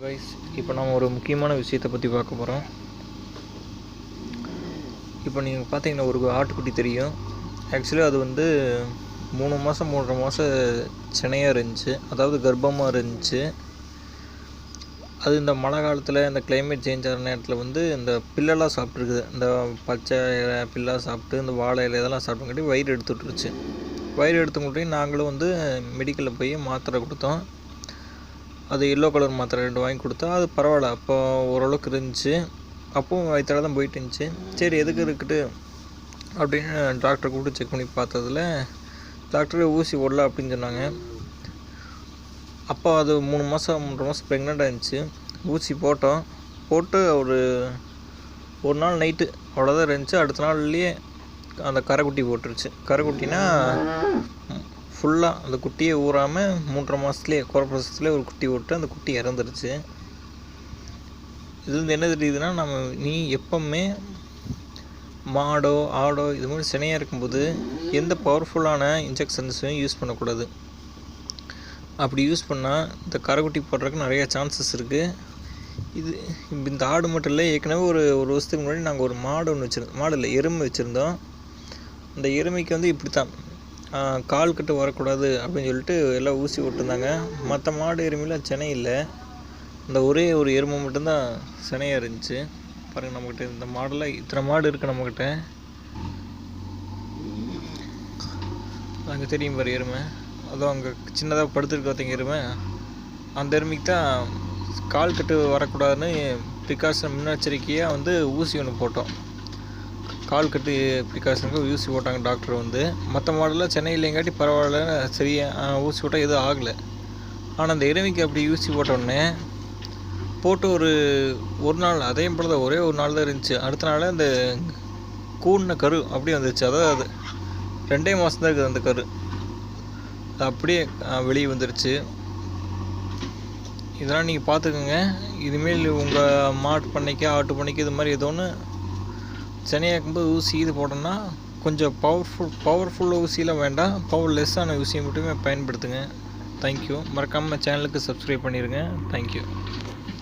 Guys, இப்போ நம்ம ஒரு முக்கியமான விஷயத்தை பற்றி பார்க்க போகிறோம். இப்போ நீங்கள் பார்த்தீங்கன்னா ஒரு ஆட்டுக்குட்டி தெரியும். ஆக்சுவலி அது 3 மாதம் 3.5 மாதம் சினையாக இருந்துச்சு, அதாவது கர்ப்பமாக இருந்துச்சு. அது இந்த மழை காலத்தில் இந்த கிளைமேட் சேஞ்ச் ஆகிற நேரத்தில் இந்த பில்லெல்லாம் சாப்பிட்ருக்குது. இந்த பச்சை பில்லாக சாப்பிட்டு இந்த வாழை இலை இதெல்லாம் சாப்பிட்டுக்கிட்டு வயிறு எடுத்துட்டுருச்சு. வயிறு எடுத்துக்கிட்டே நாங்களும் மெடிக்கலில் போய் மாத்திரை கொடுத்தோம். அது எல்லோ கலர் மாத்திரை 2 வாங்கி கொடுத்தா அது பரவாயில்ல, அப்போ ஓரளவுக்கு இருந்துச்சு. அப்போவும் வயிற்றால தான் போயிட்டு இருந்துச்சு. சரி எதுக்கு இருக்குது அப்படின்னு டாக்டரை கூப்பிட்டு செக் பண்ணி பார்த்ததில் டாக்டரே ஊசி போடல அப்படின்னு சொன்னாங்க. அப்போ அது 3 மாதம் 3.5 மாதம் ப்ரெக்னெண்ட்டாக இருந்துச்சு. ஊசி போட்டு ஒரு நாள் நைட்டு அவ்வளோதான் இருந்துச்சு. அடுத்த நாள்லேயே அந்த கரைக்குட்டி போட்டுருச்சு. கரைக்குட்டினா ஃபுல்லாக அந்த குட்டியே ஊறாமல் 3.5 மாதத்துலேயே குறப்பிரசத்துலேயே ஒரு குட்டி போட்டு அந்த குட்டி இறந்துருச்சு. இது என்ன தெரியுதுன்னா, நீ எப்போவுமே மாடோ ஆடோ இது மாதிரி சினையாக இருக்கும்போது எந்த பவர்ஃபுல்லான இன்ஜெக்ஷன்ஸையும் யூஸ் பண்ணக்கூடாது. அப்படி யூஸ் பண்ணால் இந்த கரைக்குட்டி போடுறதுக்கு நிறையா சான்சஸ் இருக்குது. இந்த ஆடு மட்டும் இல்லை, ஏற்கனவே ஒரு வருஷத்துக்கு முன்னாடி நாங்கள் ஒரு மாடு ஒன்று வச்சுருந்தோம். மாடு இல்லை, எருமை வச்சுருந்தோம். அந்த எருமைக்கு இப்படி தான் கால் கட்டு வரக்கூடாது அப்படின்னு சொல்லிட்டு எல்லாம் ஊசி போட்டுருந்தாங்க. மற்ற மாடு எருமையில் சினை இல்லை, இந்த ஒரே ஒரு எருமை மட்டும்தான் சினையாக இருந்துச்சு. பாருங்கள், நம்மக்கிட்ட இந்த மாடெல்லாம் இத்தனை மாடு இருக்குது நம்மக்கிட்ட. அங்கே தெரியும் பாரு எருமை, அதுவும் அங்கே சின்னதாக படுத்துருக்கு பார்த்தீங்க எருமை. அந்த எருமைக்கு தான் கால் கட்டு வரக்கூடாதுன்னு ப்ரிகாஷன் முன்னெச்சரிக்கையாக ஊசி ஒன்று போட்டோம். கால் கட்டு ப்ரிகாஷனுக்கு ஊசி போட்டாங்க டாக்டர். மற்ற மாடெல்லாம் சென்னை இல்லைங்காட்டி பரவாயில்ல, சரியாக ஊசி போட்டால் எதுவும் ஆகலை. ஆனால் அந்த எருமைக்கு அப்படி ஊசி போட்டோடனே போட்டு ஒரு நாள் அதே போல் தான், ஒரே ஒரு நாள் தான் இருந்துச்சு. அடுத்த நாள் அந்த கூடின கரு அப்படியே வந்துருச்சு. அதாவது அது 2 மாதம் தான் இருக்குது அந்த கரு, அது அப்படியே வெளியே வந்துருச்சு. இதெல்லாம் நீங்கள் பார்த்துக்கோங்க. இதுமாரி உங்கள் மாட்டு பண்ணைக்கு ஆட்டு பண்ணைக்கு இது மாதிரி ஏதோ ஒன்று சினையாக்கும்போது ஊசி இது போட்டோம்னா கொஞ்சம் பவர்ஃபுல் ஊசியெலாம் வேண்டாம், பவர்லெஸ்ஸான ஊசியை மட்டுமே பயன்படுத்துங்க. தேங்க்யூ. மறக்காமல் சேனலுக்கு சப்ஸ்கிரைப் பண்ணிடுங்க. தேங்க்யூ.